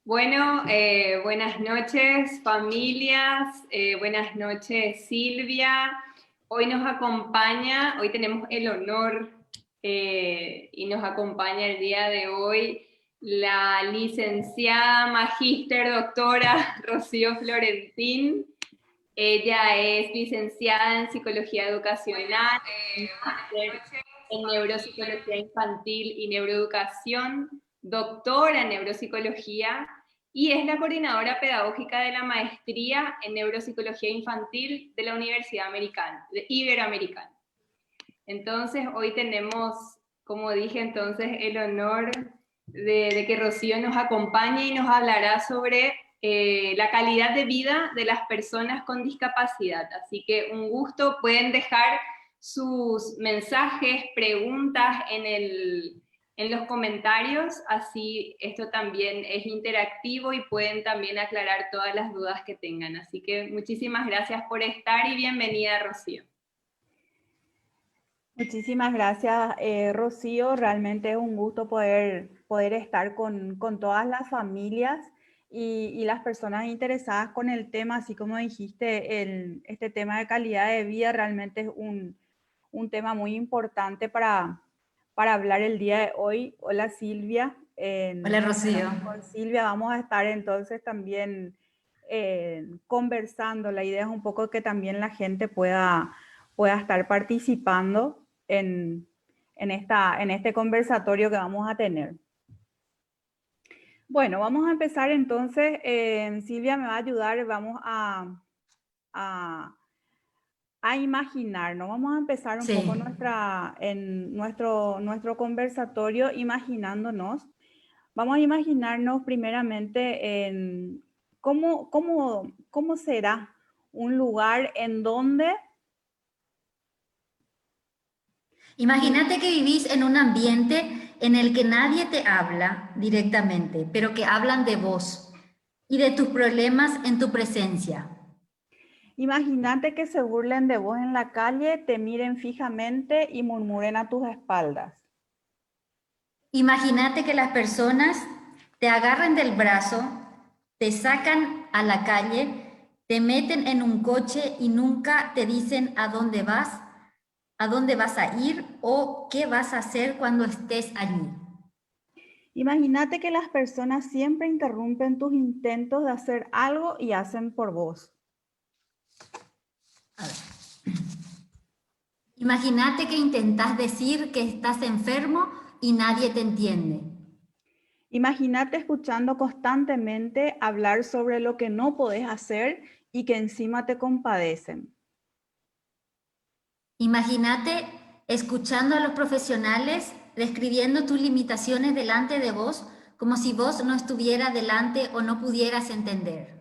Bueno, buenas noches familias, buenas noches Silvia. Hoy nos acompaña, hoy tenemos el honor y nos acompaña el día de hoy la licenciada, magíster, doctora Rocío Florentín. Ella es licenciada en Psicología Educacional, magíster en Neuropsicología Infantil y Neuroeducación, doctora en Neuropsicología y es la coordinadora pedagógica de la maestría en Neuropsicología Infantil de la Universidad Iberoamericana. Entonces, hoy tenemos, como dije entonces, el honor de que Rocío nos acompañe y nos hablará sobre la calidad de vida de las personas con discapacidad. Así que un gusto, pueden dejar sus mensajes, preguntas en los comentarios, así esto también es interactivo y pueden también aclarar todas las dudas que tengan. Así que muchísimas gracias por estar y bienvenida, Rocío. Muchísimas gracias, Rocío. Realmente es un gusto poder estar con todas las familias y las personas interesadas con el tema, así como dijiste, este tema de calidad de vida realmente es un tema muy importante para hablar el día de hoy. Hola Silvia. Hola Rocío. Con Silvia vamos a estar entonces también conversando. La idea es un poco que también la gente pueda estar participando en este conversatorio que vamos a tener. Bueno, vamos a empezar entonces. Silvia me va a ayudar, vamos a imaginarnos. Vamos a empezar un poco en nuestro conversatorio imaginándonos. Vamos a imaginarnos primeramente en cómo será un lugar en donde... Imagínate que vivís en un ambiente en el que nadie te habla directamente, pero que hablan de vos y de tus problemas en tu presencia. Imagínate que se burlen de vos en la calle, te miren fijamente y murmuren a tus espaldas. Imagínate que las personas te agarren del brazo, te sacan a la calle, te meten en un coche y nunca te dicen a dónde vas a ir o qué vas a hacer cuando estés allí. Imagínate que las personas siempre interrumpen tus intentos de hacer algo y hacen por vos. A ver. Imagínate que intentas decir que estás enfermo y nadie te entiende. Imagínate escuchando constantemente hablar sobre lo que no podés hacer y que encima te compadecen. Imagínate escuchando a los profesionales describiendo tus limitaciones delante de vos como si vos no estuvieras delante o no pudieras entender.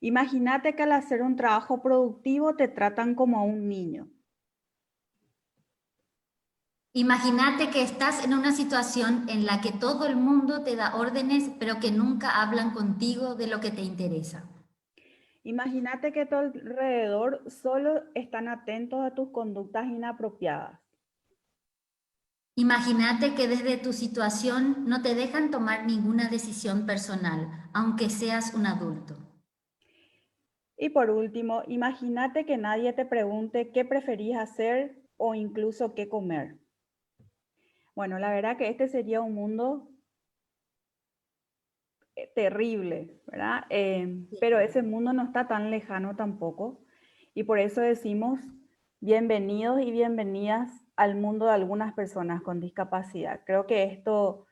Imagínate que al hacer un trabajo productivo te tratan como a un niño. Imagínate que estás en una situación en la que todo el mundo te da órdenes, pero que nunca hablan contigo de lo que te interesa. Imagínate que a tu alrededor solo están atentos a tus conductas inapropiadas. Imagínate que desde tu situación no te dejan tomar ninguna decisión personal, aunque seas un adulto. Y por último, imagínate que nadie te pregunte qué preferís hacer o incluso qué comer. Bueno, la verdad que este sería un mundo terrible, ¿verdad? Pero ese mundo no está tan lejano tampoco. Y por eso decimos bienvenidos y bienvenidas al mundo de algunas personas con discapacidad. Creo que esto,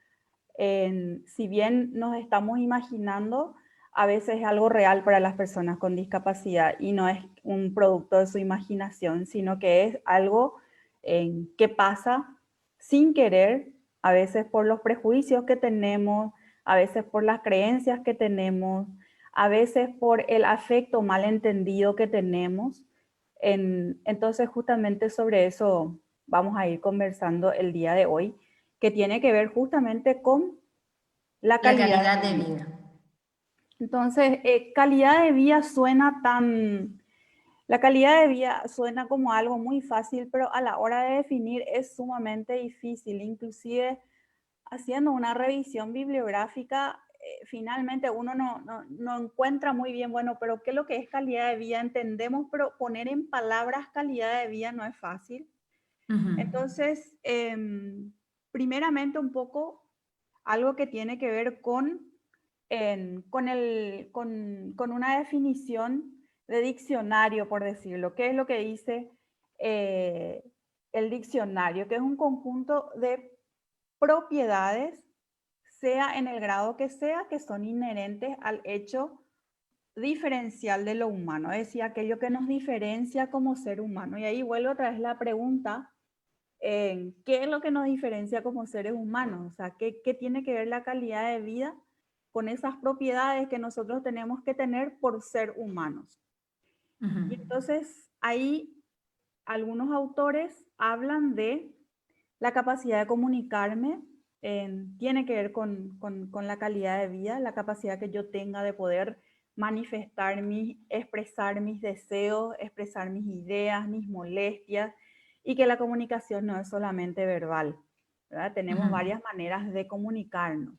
si bien nos estamos imaginando, a veces es algo real para las personas con discapacidad y no es un producto de su imaginación, sino que es algo que pasa sin querer, a veces por los prejuicios que tenemos, a veces por las creencias que tenemos, a veces por el afecto malentendido que tenemos. Entonces, justamente sobre eso vamos a ir conversando el día de hoy, que tiene que ver justamente con la calidad de vida. Entonces, calidad de vida suena tan... La calidad de vida suena como algo muy fácil, pero a la hora de definir es sumamente difícil. Inclusive, haciendo una revisión bibliográfica, finalmente uno no encuentra muy bien, bueno, pero ¿qué es lo que es calidad de vida? Entendemos, pero poner en palabras calidad de vida no es fácil. Entonces, primeramente un poco algo que tiene que ver con una definición de diccionario, por decirlo. ¿Qué es lo que dice el diccionario? Que es un conjunto de propiedades, sea en el grado que son inherentes al hecho diferencial de lo humano, es decir, aquello que nos diferencia como ser humano. Y ahí vuelvo otra vez la pregunta, ¿qué es lo que nos diferencia como seres humanos? O sea, ¿qué tiene que ver la calidad de vida con esas propiedades que nosotros tenemos que tener por ser humanos? Y entonces ahí algunos autores hablan de la capacidad de comunicarme, tiene que ver con la calidad de vida, la capacidad que yo tenga de poder manifestar, expresar mis deseos, expresar mis ideas, mis molestias, y que la comunicación no es solamente verbal, ¿verdad? Tenemos varias maneras de comunicarnos.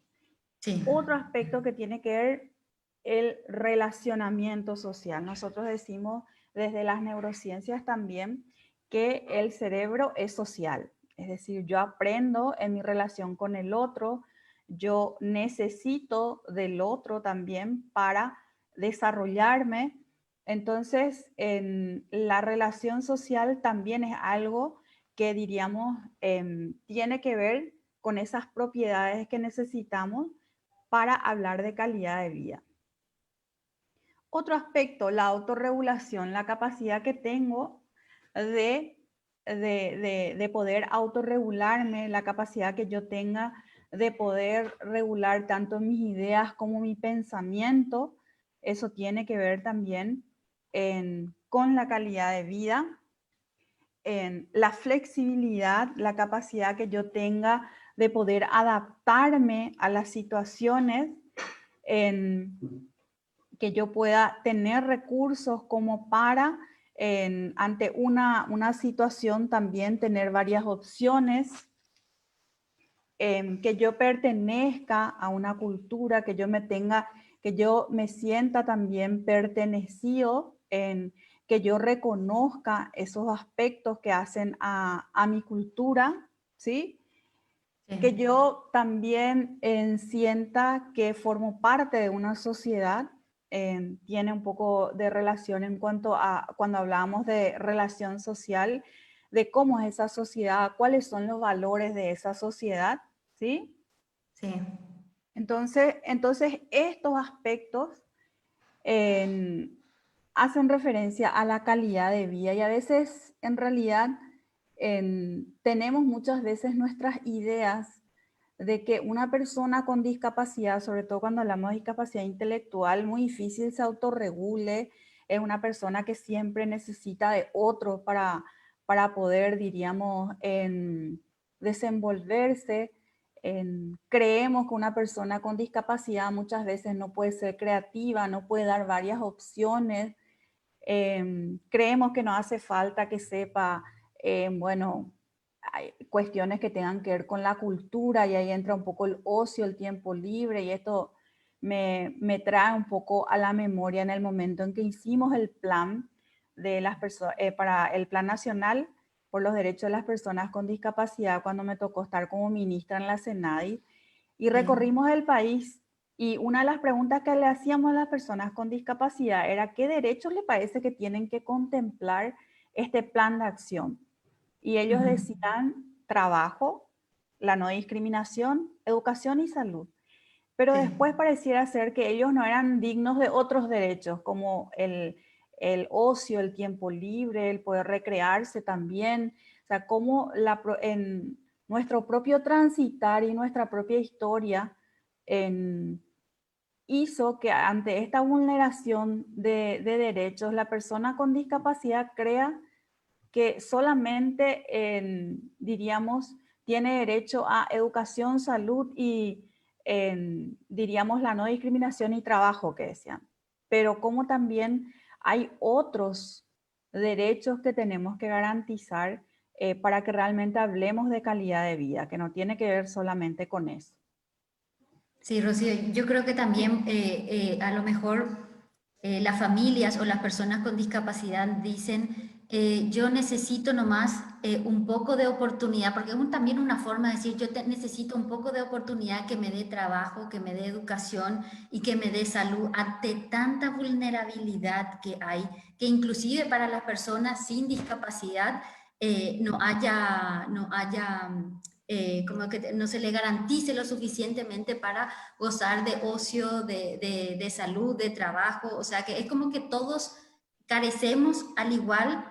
Sí. Otro aspecto que tiene que ver el relacionamiento social. Nosotros decimos desde las neurociencias también que el cerebro es social. Es decir, yo aprendo en mi relación con el otro, yo necesito del otro también para desarrollarme. Entonces, en la relación social también es algo que diríamos tiene que ver con esas propiedades que necesitamos para hablar de calidad de vida. Otro aspecto, la autorregulación, la capacidad que tengo de poder autorregularme, la capacidad que yo tenga de poder regular tanto mis ideas como mi pensamiento. Eso tiene que ver también con la calidad de vida, en la flexibilidad, la capacidad que yo tenga de poder adaptarme a las situaciones, en que yo pueda tener recursos como para, ante una situación también tener varias opciones, que yo pertenezca a una cultura, que yo me sienta también pertenecido, que yo reconozca esos aspectos que hacen a mi cultura, ¿sí? Sí. Que yo también sienta que formo parte de una sociedad. Tiene un poco de relación en cuanto a cuando hablamos de relación social, de cómo es esa sociedad, cuáles son los valores de esa sociedad, ¿sí? Sí. Entonces estos aspectos hacen referencia a la calidad de vida, y a veces en realidad tenemos muchas veces nuestras ideas de que una persona con discapacidad, sobre todo cuando hablamos de discapacidad intelectual, muy difícil se autorregule, es una persona que siempre necesita de otro para poder, diríamos, desenvolverse. Creemos que una persona con discapacidad muchas veces no puede ser creativa, no puede dar varias opciones. Creemos que no hace falta que sepa, bueno, hay cuestiones que tengan que ver con la cultura, y ahí entra un poco el ocio, el tiempo libre, y esto me trae un poco a la memoria en el momento en que hicimos el plan de las para el Plan Nacional por los Derechos de las Personas con Discapacidad, cuando me tocó estar como ministra en la CENADI, y recorrimos el país. Y una de las preguntas que le hacíamos a las personas con discapacidad era qué derechos le parece que tienen que contemplar este plan de acción. Y ellos decían trabajo, la no discriminación, educación y salud. Pero Sí. después pareciera ser que ellos no eran dignos de otros derechos, como el ocio, el tiempo libre, el poder recrearse también. O sea, como en nuestro propio transitar y nuestra propia historia hizo que ante esta vulneración de derechos, la persona con discapacidad crea que solamente, diríamos, tiene derecho a educación, salud y, diríamos, la no discriminación y trabajo que decían. Pero como también hay otros derechos que tenemos que garantizar para que realmente hablemos de calidad de vida, que no tiene que ver solamente con eso. Sí, Rocío, yo creo que también a lo mejor las familias o las personas con discapacidad dicen, yo necesito nomás un poco de oportunidad, porque es también una forma de decir, necesito un poco de oportunidad que me dé trabajo, que me dé educación y que me dé salud ante tanta vulnerabilidad que hay, que inclusive para las personas sin discapacidad no haya como que no se le garantice lo suficientemente para gozar de ocio, de salud, de trabajo. O sea, que es como que todos carecemos, al igual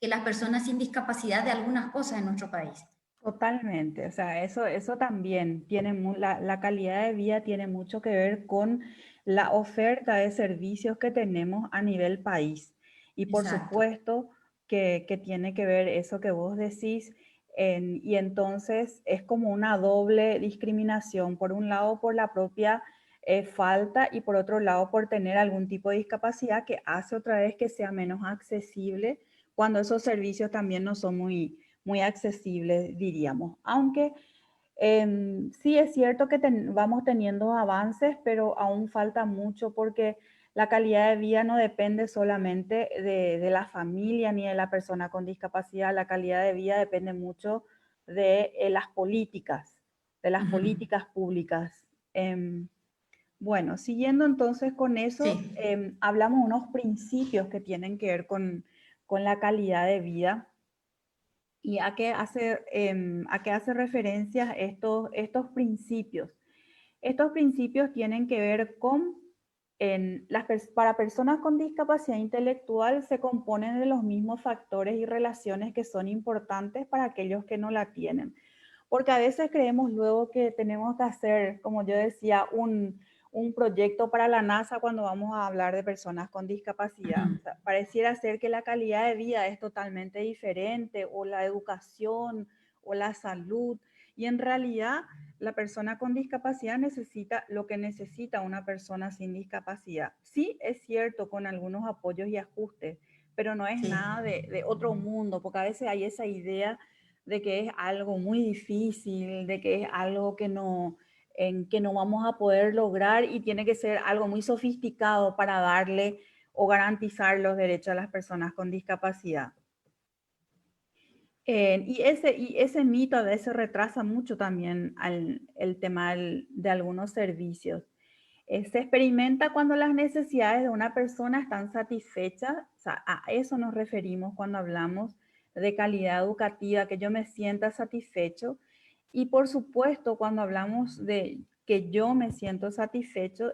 que las personas sin discapacidad, de algunas cosas en nuestro país. Totalmente, o sea, eso también tiene, la calidad de vida tiene mucho que ver con la oferta de servicios que tenemos a nivel país. Y por Exacto. supuesto que tiene que ver eso que vos decís, y entonces es como una doble discriminación, por un lado por la propia falta y por otro lado por tener algún tipo de discapacidad que hace otra vez que sea menos accesible cuando esos servicios también no son muy accesibles, diríamos. Aunque sí es cierto que vamos teniendo avances, pero aún falta mucho porque la calidad de vida no depende solamente de la familia ni de la persona con discapacidad. La calidad de vida depende mucho de las Ujú. políticas públicas. Bueno, siguiendo entonces con eso, Sí, hablamos unos principios que tienen que ver con la calidad de vida. ¿Y a qué hace referencia estos principios? Estos principios tienen que ver con, para personas con discapacidad intelectual se componen de los mismos factores y relaciones que son importantes para aquellos que no la tienen. Porque a veces creemos luego que tenemos que hacer, como yo decía, un proyecto para la NASA cuando vamos a hablar de personas con discapacidad. O ujú, sea, pareciera ser que la calidad de vida es totalmente diferente, o la educación, o la salud, y en realidad la persona con discapacidad necesita lo que necesita una persona sin discapacidad. Sí, es cierto, con algunos apoyos y ajustes, pero no es sí. nada de otro mundo, porque a veces hay esa idea de que es algo muy difícil, de que es algo que no vamos a poder lograr y tiene que ser algo muy sofisticado para darle o garantizar los derechos a las personas con discapacidad. Y ese mito a veces retrasa mucho también el tema de algunos servicios. Se experimenta cuando las necesidades de una persona están satisfechas, o sea, a eso nos referimos cuando hablamos de calidad educativa, que yo me sienta satisfecho. Y por supuesto, cuando hablamos de que yo me siento satisfecho,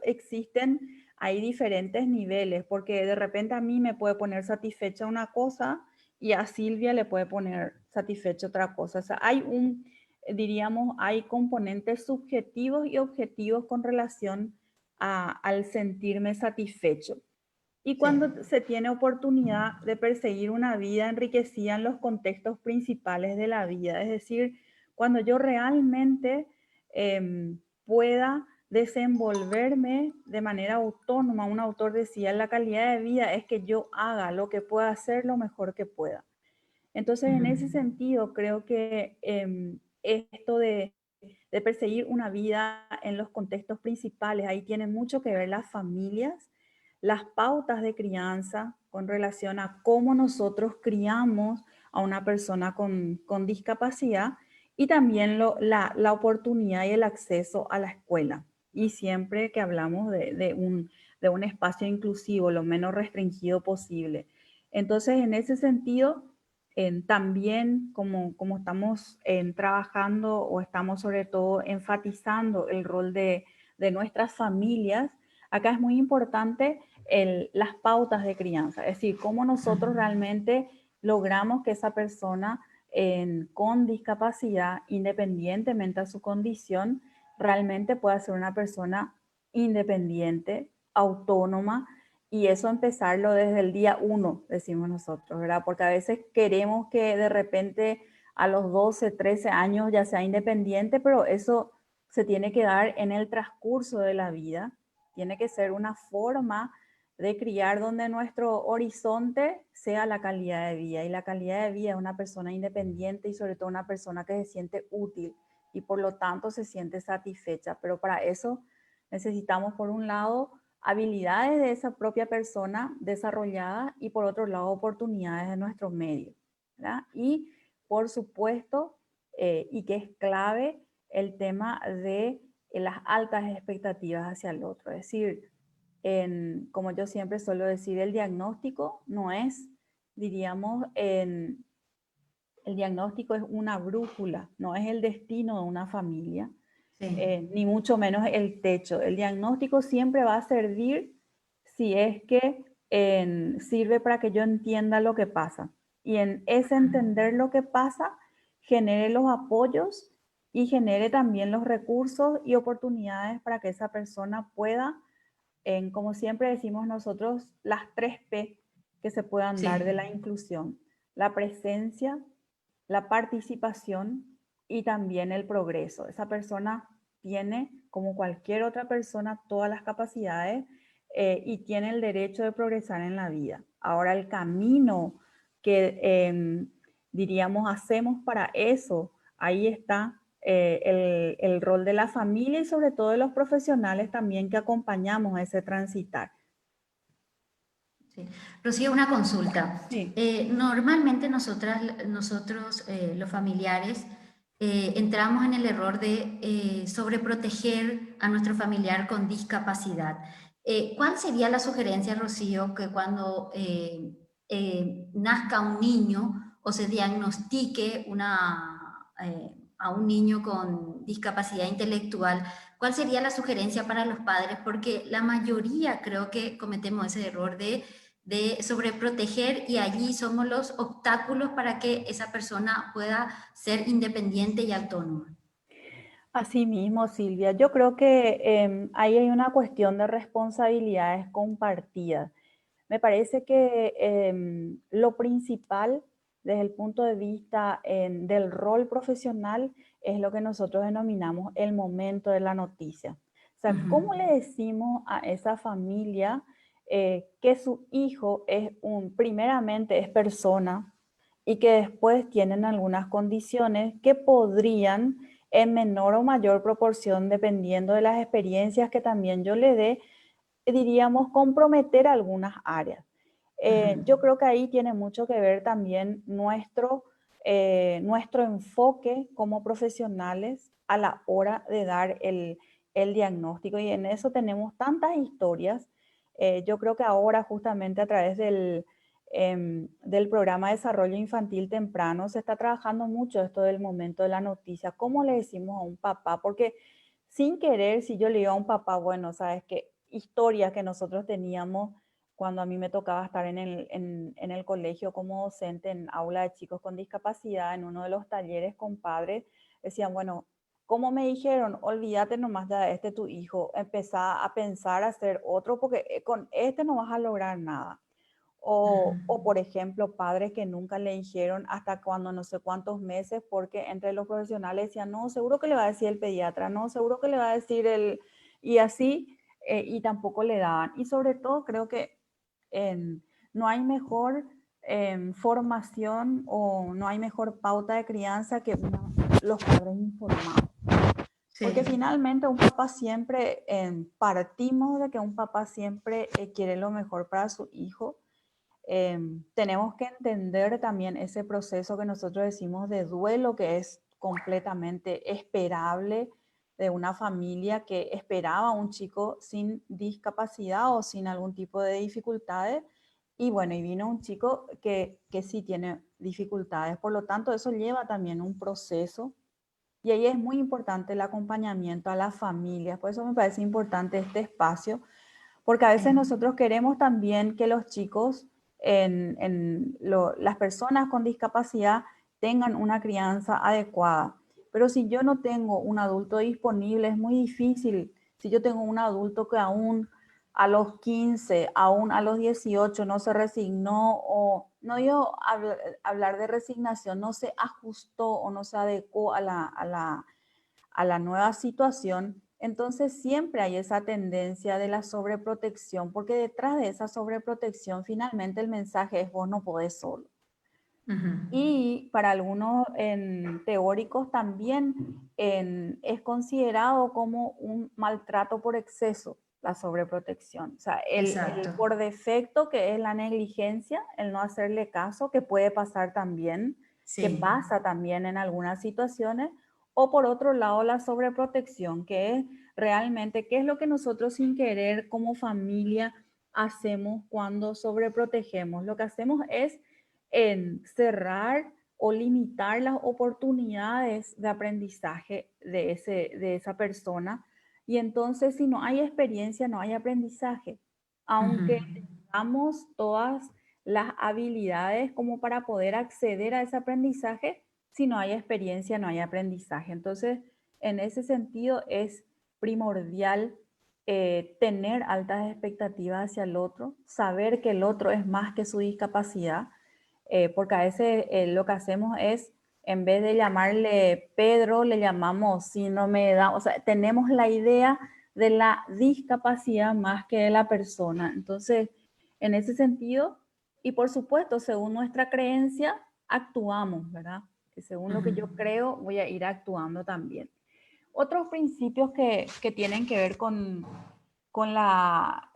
hay diferentes niveles, porque de repente a mí me puede poner satisfecha una cosa y a Silvia le puede poner satisfecha otra cosa. O sea, diríamos, hay componentes subjetivos y objetivos con relación al sentirme satisfecho. Y Sí. cuando se tiene oportunidad de perseguir una vida enriquecida en los contextos principales de la vida, es decir, cuando yo realmente pueda desenvolverme de manera autónoma. Un autor decía, la calidad de vida es que yo haga lo que pueda hacer lo mejor que pueda. Entonces, en ese Ujú. sentido, creo que esto de perseguir una vida en los contextos principales, ahí tiene mucho que ver las familias, las pautas de crianza con relación a cómo nosotros criamos a una persona con discapacidad y también la oportunidad y el acceso a la escuela. Y siempre que hablamos de un espacio inclusivo, lo menos restringido posible. Entonces, en ese sentido, también como estamos trabajando o estamos sobre todo enfatizando el rol de nuestras familias, acá es muy importante las pautas de crianza, es decir, cómo nosotros realmente logramos que esa persona con discapacidad, independientemente de su condición, realmente pueda ser una persona independiente, autónoma, y eso empezarlo desde el día uno, decimos nosotros, ¿verdad? Porque a veces queremos que de repente a los 12, 13 años ya sea independiente, pero eso se tiene que dar en el transcurso de la vida. Tiene que ser una forma de criar donde nuestro horizonte sea la calidad de vida. Y la calidad de vida es una persona independiente y sobre todo una persona que se siente útil y por lo tanto se siente satisfecha. Pero para eso Necesitamos, por un lado, habilidades de esa propia persona desarrolladas y por otro lado, oportunidades de nuestro medio, ¿verdad? Y, por supuesto, y que es clave, el tema de las altas expectativas hacia el otro. Es decir, como yo siempre suelo decir, el diagnóstico no es, diríamos, el diagnóstico es una brújula, no es el destino de una familia, Sí. ni mucho menos el techo. El diagnóstico siempre va a servir si es que sirve para que yo entienda lo que pasa. Y en ese entender lo que pasa, genere los apoyos y genere también los recursos y oportunidades para que esa persona pueda, como siempre decimos nosotros, las 3 P que se puedan dar de Sí. la inclusión: la presencia, la participación y también el progreso. Esa persona tiene, como cualquier otra persona, todas las capacidades y tiene el derecho de progresar en la vida. Ahora, el camino que diríamos hacemos para eso, ahí está el rol de la familia y sobre todo de los profesionales también que acompañamos a ese transitar. Sí. Rocío, una consulta. Sí. Normalmente nosotros, los familiares, entramos en el error de sobreproteger a nuestro familiar con discapacidad. ¿Cuál sería la sugerencia, Rocío, que cuando nazca un niño o se diagnostique a un niño con discapacidad intelectual, cuál sería la sugerencia para los padres? Porque la mayoría creo que cometemos ese error de sobreproteger y allí somos los obstáculos para que esa persona pueda ser independiente y autónoma. Así mismo, Silvia. Yo creo que ahí hay una cuestión de responsabilidades compartidas. Me parece que lo principal desde el punto de vista del rol profesional es lo que nosotros denominamos el momento de la noticia. O sea, ¿cómo le decimos a esa familia que su hijo primeramente es persona y que después tienen algunas condiciones que podrían, en menor o mayor proporción, dependiendo de las experiencias que también yo le dé, diríamos, comprometer algunas áreas? Yo creo que ahí tiene mucho que ver también nuestro enfoque como profesionales a la hora de dar el diagnóstico, y en eso tenemos tantas historias. Yo creo que ahora, justamente a través del programa de desarrollo infantil temprano, se está trabajando mucho esto del momento de la noticia. ¿Cómo le decimos a un papá? Porque sin querer, si yo le digo a un papá, bueno, sabes que historias que nosotros teníamos cuando a mí me tocaba estar en el colegio como docente en aula de chicos con discapacidad, en uno de los talleres con padres, decían, bueno, ¿cómo me dijeron? Olvídate nomás de tu hijo, empezá a pensar a hacer otro porque con este no vas a lograr nada. O, por ejemplo, padres que nunca le dijeron hasta cuando no sé cuántos meses, porque entre los profesionales decían, no, seguro que le va a decir el pediatra, no, seguro que le va a decir y así, y tampoco le daban. Y sobre todo creo que no hay mejor formación o no hay mejor pauta de crianza que los padres informados. Porque Sí. finalmente un papá siempre, partimos de que un papá siempre quiere lo mejor para su hijo. Tenemos que entender también ese proceso que nosotros decimos de duelo, que es completamente esperable de una familia que esperaba a un chico sin discapacidad o sin algún tipo de dificultades. Y bueno, y vino un chico que sí tiene dificultades. Por lo tanto, eso lleva también un proceso. Y ahí es muy importante el acompañamiento a las familias. Por eso me parece importante este espacio, porque a veces Sí. nosotros queremos también que los chicos, las personas con discapacidad, tengan una crianza adecuada. Pero si yo no tengo un adulto disponible, es muy difícil. Si yo tengo un adulto que aún a los 15, aún a los 18 no se resignó, o no digo hablar de resignación, no se ajustó o no se adecuó a la nueva situación, entonces siempre hay esa tendencia de la sobreprotección, porque detrás de esa sobreprotección finalmente el mensaje es: vos no podés solo. Ujú. Y para algunos teóricos también es considerado como un maltrato por exceso, la sobreprotección. O sea, el Exacto. por defecto, que es la negligencia, el no hacerle caso, que puede pasar también, que Sí. pasa también en algunas situaciones, o por otro lado, la sobreprotección, que es realmente qué es lo que nosotros sin querer como familia hacemos cuando sobreprotegemos. Lo que hacemos es en cerrar o limitar las oportunidades de aprendizaje de esa persona. Y entonces, si no hay experiencia, no hay aprendizaje. Ujú. Aunque tengamos todas las habilidades como para poder acceder a ese aprendizaje, si no hay experiencia, no hay aprendizaje. Entonces, en ese sentido, es primordial tener altas expectativas hacia el otro, saber que el otro es más que su discapacidad, porque a veces lo que hacemos es, en vez de llamarle Pedro, le llamamos síndrome de Down. O sea, tenemos la idea de la discapacidad más que de la persona. Entonces, en ese sentido, y por supuesto, según nuestra creencia, actuamos, ¿verdad? Que según lo que Ujú. yo creo, voy a ir actuando también. Otros principios que tienen que ver con la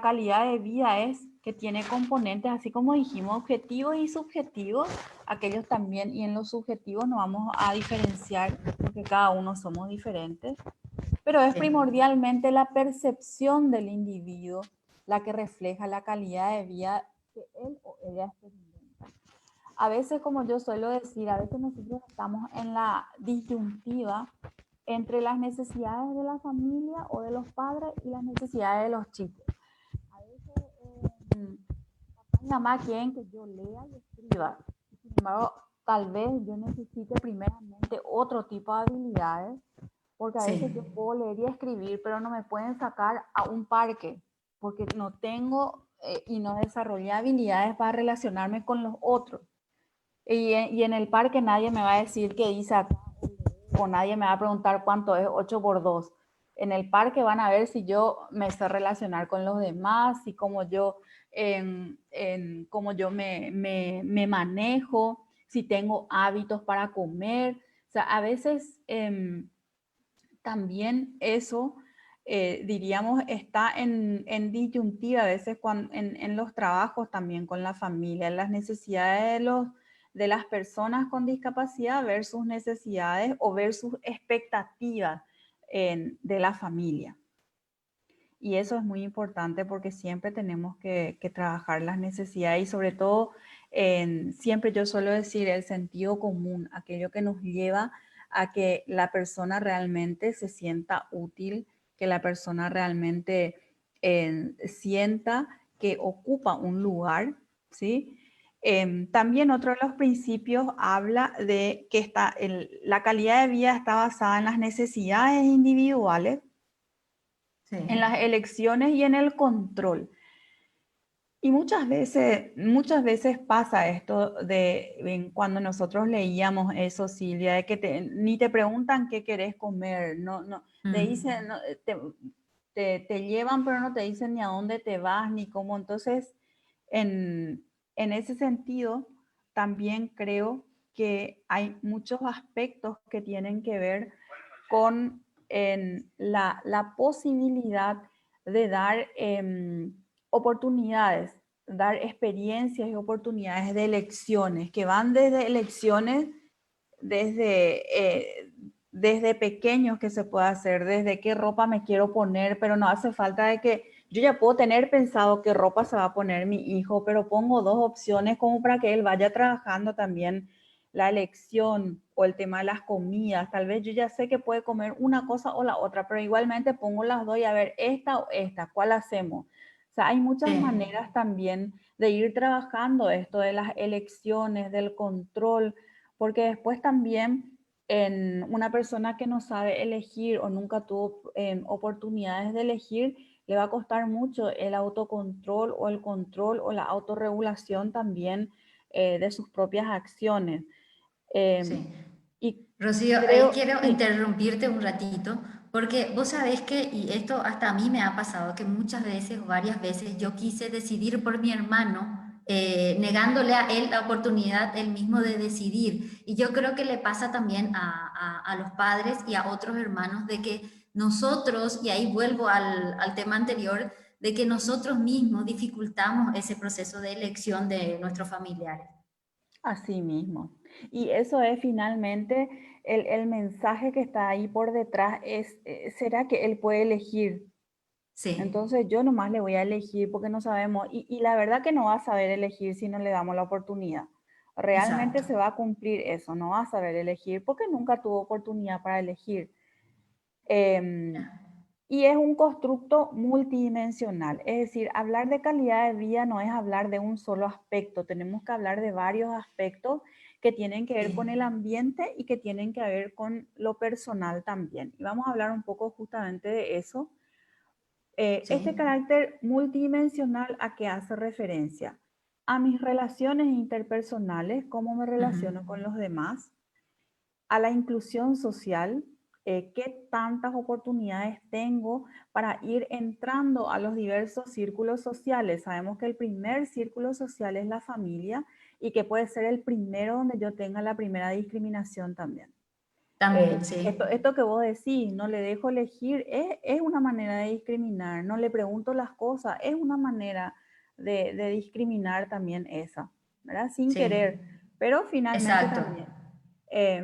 calidad de vida es que tiene componentes, así como dijimos, objetivos y subjetivos, aquellos también, y en los subjetivos nos vamos a diferenciar porque cada uno somos diferentes, pero es Sí. primordialmente la percepción del individuo la que refleja la calidad de vida que él o ella experimenta. A veces, como yo suelo decir, a veces nosotros estamos en la disyuntiva entre las necesidades de la familia o de los padres y las necesidades de los chicos. A veces papá y mamá quieren que yo lea y escriba. Sin embargo, tal vez yo necesite primeramente otro tipo de habilidades, porque a veces yo Sí. puedo leer y escribir, pero no me pueden sacar a un parque, porque no tengo y no desarrollé habilidades para relacionarme con los otros. Y en el parque nadie me va a decir qué dice acá, o nadie me va a preguntar cuánto es 8 por 2. En el parque van a ver si yo me sé relacionar con los demás, y cómo yo me manejo, si tengo hábitos para comer. O sea, a veces también eso, diríamos, está en disyuntiva a veces en los trabajos también con la familia, las necesidades de las personas con discapacidad versus necesidades o versus expectativas de la familia. Y eso es muy importante porque siempre tenemos que trabajar las necesidades y sobre todo, siempre yo suelo decir el sentido común, aquello que nos lleva a que la persona realmente se sienta útil, que la persona realmente sienta que ocupa un lugar, ¿sí? También otro de los principios habla de que la calidad de vida está basada en las necesidades individuales, Sí. en las elecciones y en el control. Y muchas veces pasa esto cuando nosotros leíamos eso, Silvia, de que ni te preguntan qué querés comer, no, te Mm. dicen, te llevan, pero no te dicen ni a dónde te vas, ni cómo. Entonces, en ese sentido, también creo que hay muchos aspectos que tienen que ver con la posibilidad de dar oportunidades, dar experiencias y oportunidades de elecciones, que van desde elecciones, desde pequeños que se puede hacer, desde qué ropa me quiero poner, pero no hace falta de que yo ya puedo tener pensado qué ropa se va a poner mi hijo, pero pongo dos opciones como para que él vaya trabajando también la elección o el tema de las comidas. Tal vez yo ya sé que puede comer una cosa o la otra, pero igualmente pongo las dos y a ver, esta o esta, ¿cuál hacemos? O sea, hay muchas Sí. maneras también de ir trabajando esto de las elecciones, del control, porque después también en una persona que no sabe elegir o nunca tuvo oportunidades de elegir, le va a costar mucho el autocontrol o el control o la autorregulación también de sus propias acciones. Eh, Sí. y Rocío, ahí creo, quiero sí, interrumpirte un ratito, porque vos sabés que, y esto hasta a mí me ha pasado, que muchas veces o varias veces yo quise decidir por mi hermano negándole a él la oportunidad él mismo de decidir. Y yo creo que le pasa también a los padres y a otros hermanos de que nosotros, y ahí vuelvo al tema anterior, de que nosotros mismos dificultamos ese proceso de elección de nuestros familiares. Así mismo. Y eso es finalmente el mensaje que está ahí por detrás, es, ¿será que él puede elegir? Sí, Entonces yo nomás le voy a elegir porque no sabemos, y la verdad que no va a saber elegir si no le damos la oportunidad. Realmente exacto. se va a cumplir eso, no va a saber elegir porque nunca tuvo oportunidad para elegir. Em, y es un constructo multidimensional, es decir, hablar de calidad de vida no es hablar de un solo aspecto, tenemos que hablar de varios aspectos que tienen que ver con el Sí, ambiente y que tienen que ver con lo personal también. Y vamos a hablar un poco justamente de eso. Este sí. carácter multidimensional, ¿a qué hace referencia? A mis relaciones interpersonales, cómo me Ujú. relaciono con los demás, a la inclusión social, qué tantas oportunidades tengo para ir entrando a los diversos círculos sociales. Sabemos que el primer círculo social es la familia y que puede ser el primero donde yo tenga la primera discriminación también. También, sí. Esto que vos decís, no le dejo elegir, es una manera de discriminar, no le pregunto las cosas, es una manera de discriminar también esa, ¿verdad? Sin querer, Sí, pero finalmente exacto. también.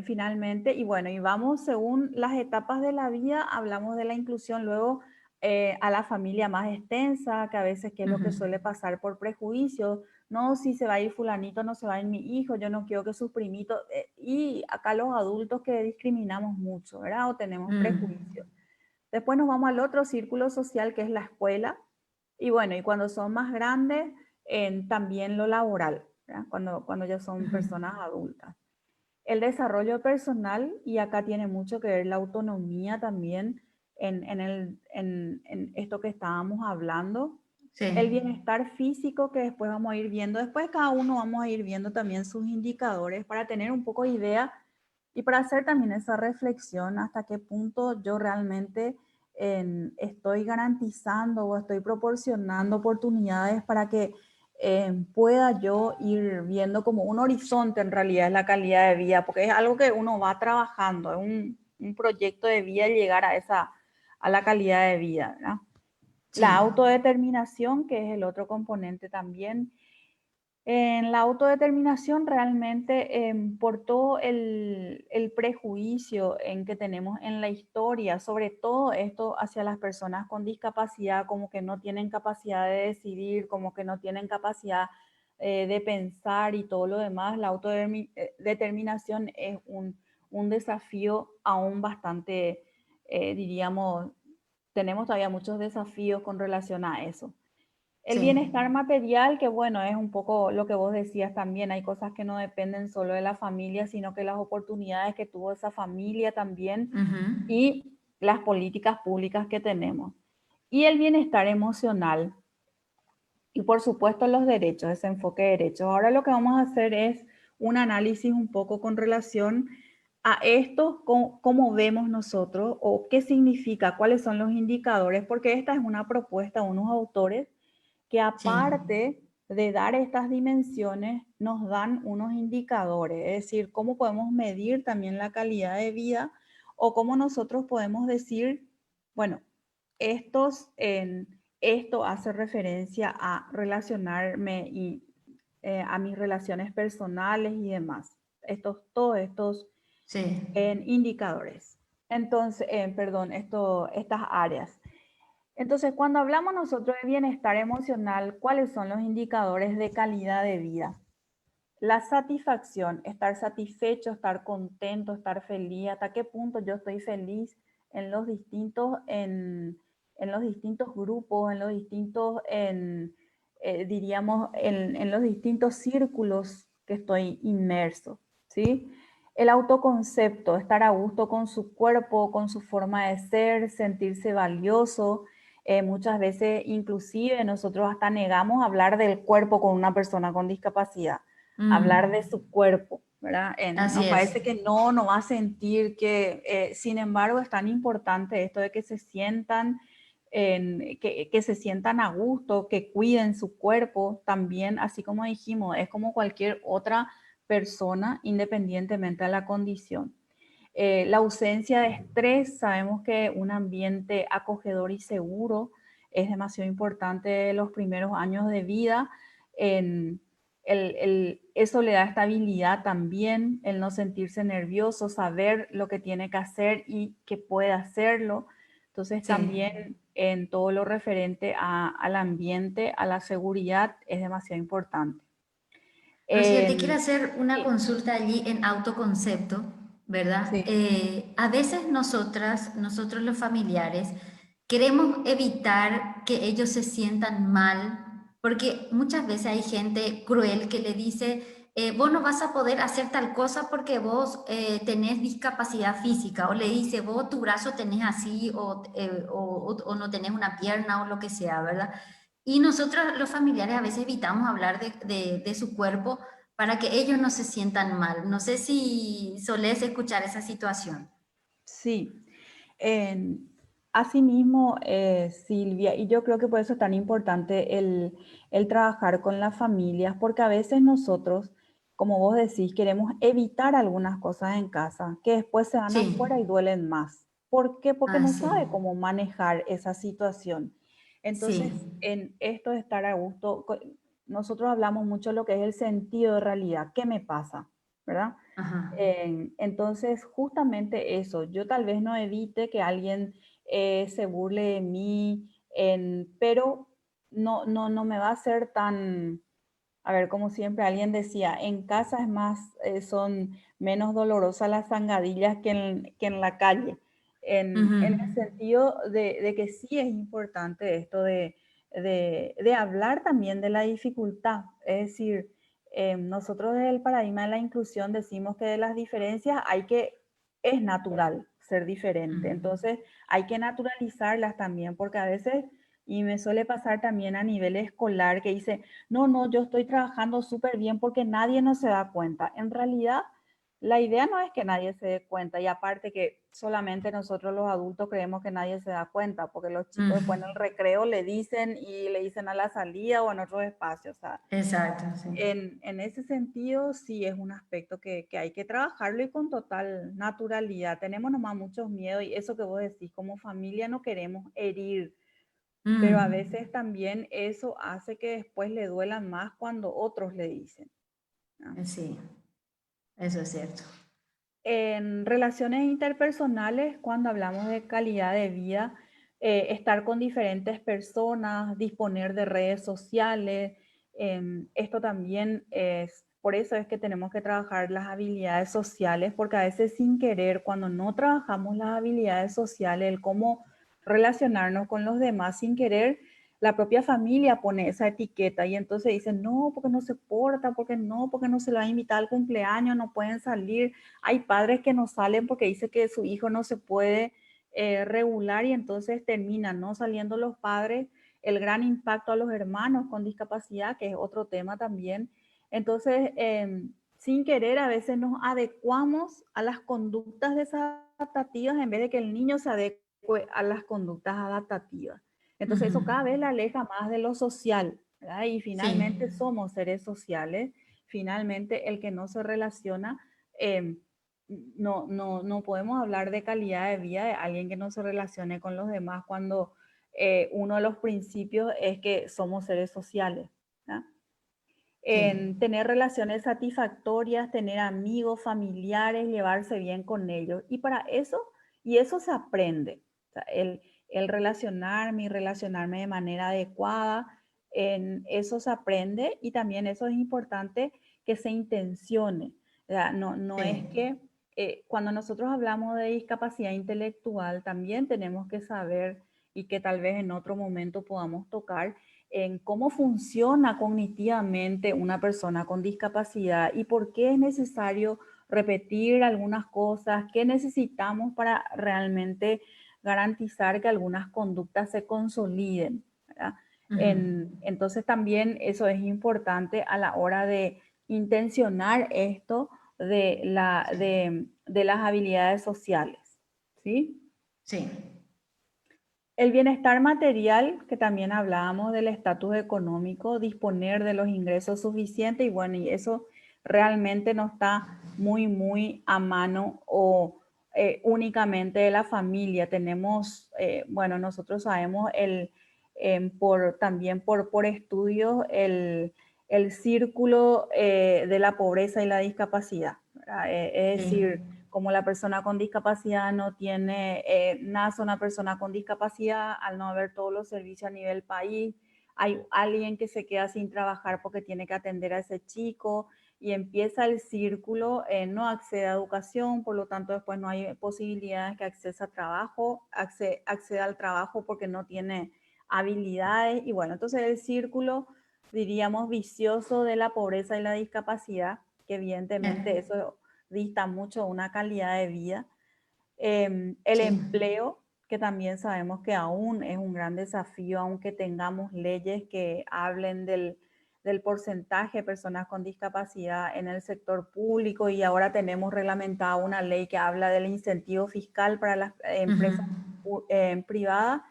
Finalmente, y bueno, y vamos según las etapas de la vida, hablamos de la inclusión luego a la familia más extensa, que a veces que es lo Ujú. que suele pasar por prejuicios, no, si se va a ir fulanito, no se va a ir mi hijo, yo no quiero que sus primitos, y acá los adultos que discriminamos mucho, ¿verdad? O tenemos prejuicios. Mm. Después nos vamos al otro círculo social que es la escuela, y bueno, y cuando son más grandes, también lo laboral, ¿verdad? Cuando ya son Ujú. personas adultas. El desarrollo personal, y acá tiene mucho que ver la autonomía también en esto que estábamos hablando. El Sí, bienestar físico que después vamos a ir viendo, después cada uno vamos a ir viendo también sus indicadores para tener un poco de idea y para hacer también esa reflexión hasta qué punto yo realmente estoy garantizando o estoy proporcionando oportunidades para que pueda yo ir viendo como un horizonte en realidad es la calidad de vida, porque es algo que uno va trabajando, es un proyecto de vida llegar a la calidad de vida, ¿verdad? La sí, autodeterminación, que es el otro componente también. En la autodeterminación realmente por todo el prejuicio en que tenemos en la historia, sobre todo esto hacia las personas con discapacidad, como que no tienen capacidad de decidir, como que no tienen capacidad de pensar y todo lo demás, la autodeterminación es un desafío aún bastante, diríamos, tenemos todavía muchos desafíos con relación a eso. El sí. bienestar material, que bueno, es un poco lo que vos decías también, hay cosas que no dependen solo de la familia, sino que las oportunidades que tuvo esa familia también Ujú. y las políticas públicas que tenemos. Y el bienestar emocional y por supuesto los derechos, ese enfoque de derechos. Ahora lo que vamos a hacer es un análisis un poco con relación a esto, cómo vemos nosotros o qué significa, cuáles son los indicadores, porque esta es una propuesta de unos autores que Sí, aparte de dar estas dimensiones, nos dan unos indicadores, es decir, cómo podemos medir también la calidad de vida o cómo nosotros podemos decir, bueno, esto hace referencia a relacionarme y a mis relaciones personales y demás. Todos estos sí, indicadores. Entonces, perdón, estas áreas. Entonces, cuando hablamos nosotros de bienestar emocional, ¿cuáles son los indicadores de calidad de vida? La satisfacción, estar satisfecho, estar contento, estar feliz, hasta qué punto yo estoy feliz en los distintos, en los distintos grupos, en los distintos, diríamos, en los distintos círculos que estoy inmerso, ¿sí? El autoconcepto, estar a gusto con su cuerpo, con su forma de ser, sentirse valioso. Muchas veces, inclusive, nosotros hasta negamos hablar del cuerpo con una persona con discapacidad, hablar de Mm. su cuerpo, ¿verdad? Así Nos es. parece que no va a sentir que, sin embargo, es tan importante esto de que se sientan que se sientan a gusto, que cuiden su cuerpo, también, así como dijimos, es como cualquier otra persona independientemente de la condición. La ausencia de estrés, sabemos que un ambiente acogedor y seguro es demasiado importante en los primeros años de vida. En, eso le da estabilidad también, el no sentirse nervioso, saber lo que tiene que hacer y que puede hacerlo. Entonces Sí. también en todo lo referente al ambiente, a la seguridad, es demasiado importante. Rocío, te quiero hacer una Sí, consulta allí en autoconcepto, ¿verdad? sí, A veces nosotros los familiares, queremos evitar que ellos se sientan mal, porque muchas veces hay gente cruel que le dice, vos no vas a poder hacer tal cosa porque vos tenés discapacidad física, o le dice, vos tu brazo tenés así, o no tenés una pierna, o lo que sea, ¿verdad? Y nosotros los familiares a veces evitamos hablar de su cuerpo para que ellos no se sientan mal. No sé si solés escuchar esa situación. sí. En, asimismo, Silvia, y yo creo que por eso es tan importante el trabajar con las familias, porque a veces nosotros, como vos decís, queremos evitar algunas cosas en casa que después se van Sí, afuera y duelen más. ¿Por qué? Porque no así, sabe cómo manejar esa situación. sí, Entonces, en esto de estar a gusto, nosotros hablamos mucho de lo que es el sentido de realidad. ¿Qué me pasa? ¿Verdad? ajá, Entonces, justamente eso, yo tal vez no evite que alguien se burle de mí, pero no me va a ser tan, a ver, como siempre alguien decía, en casa es más, son menos dolorosas las zancadillas que en la calle. ujú, En el sentido de que sí es importante esto de hablar también de la dificultad. Es decir, nosotros desde el paradigma de la inclusión decimos que de las diferencias es natural ser diferente. ujú. Entonces hay que naturalizarlas también, porque a veces, y me suele pasar también a nivel escolar, que dice, no, yo estoy trabajando súper bien porque nadie no se da cuenta. En realidad, la idea no es que nadie se dé cuenta, y aparte que solamente nosotros los adultos creemos que nadie se da cuenta, porque los chicos después en el Mm, recreo le dicen y le dicen a la salida o en otros espacios. O sea, exacto, sí. en ese sentido, sí es un aspecto que hay que trabajarlo y con total naturalidad. Tenemos nomás muchos miedos y eso que vos decís, como familia no queremos herir, pero a Mm, veces también eso hace que después le duela más cuando otros le dicen, ¿no? sí, eso es cierto. En relaciones interpersonales, cuando hablamos de calidad de vida, estar con diferentes personas, disponer de redes sociales, esto también es, por eso es que tenemos que trabajar las habilidades sociales, porque a veces sin querer, cuando no trabajamos las habilidades sociales, el cómo relacionarnos con los demás sin querer, la propia familia pone esa etiqueta y entonces dicen, no, porque no se porta, porque no se lo va a invitar al cumpleaños, no pueden salir. Hay padres que no salen porque dice que su hijo no se puede regular y entonces terminan no saliendo los padres, el gran impacto a los hermanos con discapacidad, que es otro tema también. Entonces, sin querer, a veces nos adecuamos a las conductas desadaptativas en vez de que el niño se adecue a las conductas adaptativas. Entonces, Ujú, eso cada vez le aleja más de lo social, ¿verdad? Y sí, finalmente somos seres sociales. Finalmente, el que no se relaciona, eh, no podemos hablar de calidad de vida de alguien que no se relacione con los demás cuando uno de los principios es que somos seres sociales, ¿no? sí, En tener relaciones satisfactorias, tener amigos, familiares, llevarse bien con ellos. Y para eso, y eso se aprende. O sea, el relacionarme y relacionarme de manera adecuada, en eso se aprende y también eso es importante que se intencione. O sea, no es sí. que cuando nosotros hablamos de discapacidad intelectual, también tenemos que saber y que tal vez en otro momento podamos tocar en cómo funciona cognitivamente una persona con discapacidad y por qué es necesario repetir algunas cosas, qué necesitamos para realmente garantizar que algunas conductas se consoliden, ¿verdad? Ujú. Entonces también eso es importante a la hora de intencionar esto de las habilidades sociales, ¿sí? Sí, El bienestar material, que también hablábamos del estatus económico, disponer de los ingresos suficientes y bueno, y eso realmente no está muy a mano o únicamente de la familia. Tenemos, bueno, nosotros sabemos también por estudios el círculo de la pobreza y la discapacidad, ¿verdad? Es Sí. decir, como la persona con discapacidad no tiene, nace una persona con discapacidad, al no haber todos los servicios a nivel país, hay alguien que se queda sin trabajar porque tiene que atender a ese chico y empieza el círculo, no accede a educación, por lo tanto después no hay posibilidades que acceda a trabajo, acceda al trabajo porque no tiene habilidades y bueno, entonces el círculo, diríamos, vicioso de la pobreza y la discapacidad, que evidentemente Eh, eso dista mucho de una calidad de vida. El sí. empleo, que también sabemos que aún es un gran desafío, aunque tengamos leyes que hablen del porcentaje de personas con discapacidad en el sector público y ahora tenemos reglamentada una ley que habla del incentivo fiscal para las Ujú. empresas privadas,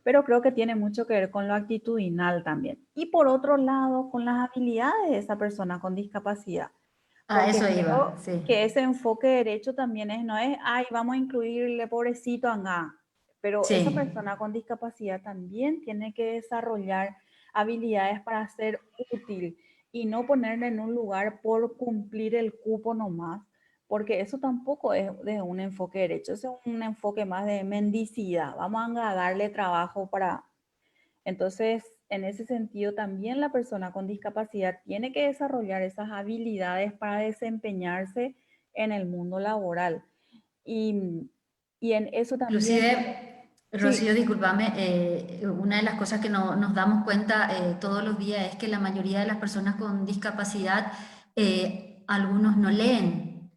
pero creo que tiene mucho que ver con lo actitudinal también. Y por otro lado, con las habilidades de esa persona con discapacidad, A porque eso iba, creo sí. que ese enfoque derecho también es, no es, ay, vamos a incluirle pobrecito acá, pero esa Sí. persona con discapacidad también tiene que desarrollar habilidades para ser útil y no ponerle en un lugar por cumplir el cupo nomás, porque eso tampoco es de un enfoque derecho, eso es un enfoque más de mendicidad, vamos a darle trabajo para entonces, en ese sentido, también la persona con discapacidad tiene que desarrollar esas habilidades para desempeñarse en el mundo laboral. Y, y en eso también, Inclusive, sí, Rocío, discúlpame, una de las cosas que nos damos cuenta todos los días es que la mayoría de las personas con discapacidad, algunos no leen,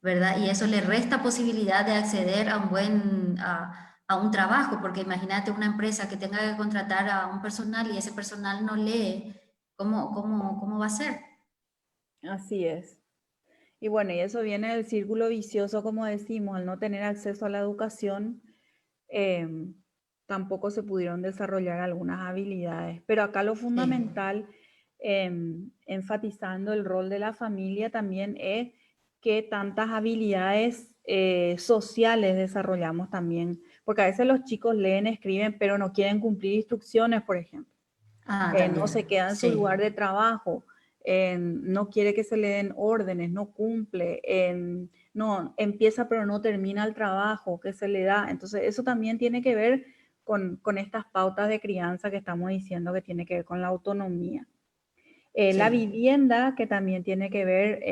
¿verdad? Y eso le resta posibilidad de acceder a a un trabajo, porque imagínate una empresa que tenga que contratar a un personal y ese personal no lee, ¿cómo va a ser? así es. Y bueno, y eso viene del círculo vicioso, como decimos, al no tener acceso a la educación, eh, tampoco se pudieron desarrollar algunas habilidades. Pero acá lo Sí, fundamental, enfatizando el rol de la familia, también es que tantas habilidades sociales desarrollamos también, porque a veces los chicos leen, escriben, pero no quieren cumplir instrucciones, por ejemplo. No se también, queda en su lugar sí, de trabajo, no quiere que se le den órdenes, no cumple, no empieza pero no termina el trabajo que se le da. Entonces eso también tiene que ver con estas pautas de crianza que estamos diciendo que tiene que ver con la autonomía. La sí, vivienda, que también tiene que ver